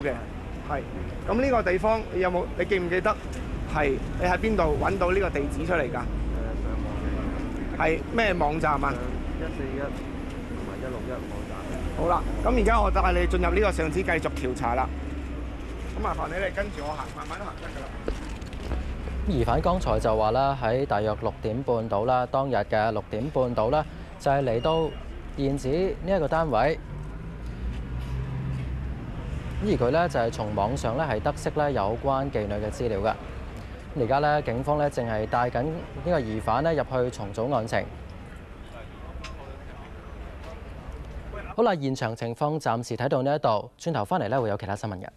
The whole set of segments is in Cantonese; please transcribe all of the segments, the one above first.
嘅，係。咁呢個地方你有冇？你記唔記得係你喺邊度揾到呢個地址出嚟㗎？係咩網站啊？141同埋161網站。好啦，咁而家我帶你進入呢個上址繼續調查啦。咁麻煩你哋跟住我行，慢慢行得㗎啦。疑犯剛才就話啦，喺大約6點半到啦，當日嘅6點半到啦，就係嚟到現址呢一個單位。而佢咧就係從網上咧係得悉咧有關妓女嘅資料㗎。而家咧警方咧正係帶緊呢個疑犯咧入去重組案情。好啦，現場情況暫時睇到呢一度，轉頭翻嚟咧會有其他新聞嘅。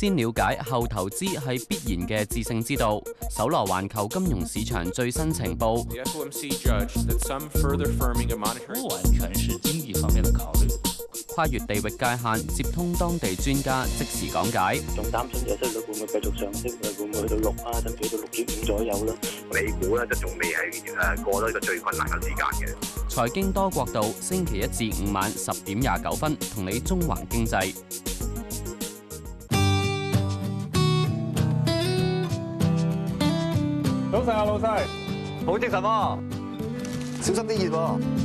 先了解後投資係必然嘅致勝之道。搜羅環球金融市場最新情報。不完全是經濟方面的考慮。跨越地域界限，接通當地專家，即時講解。仲擔心就息率會唔會繼續上升？會唔會去到6啊，甚至去到6.5左右啦？美股咧就仲未係過咗一個最困難嘅時間嘅。財經多角度，星期1至5晚10點29分，同你縱橫經濟。早晨啊，老細，好精神喎，小心啲熱喎。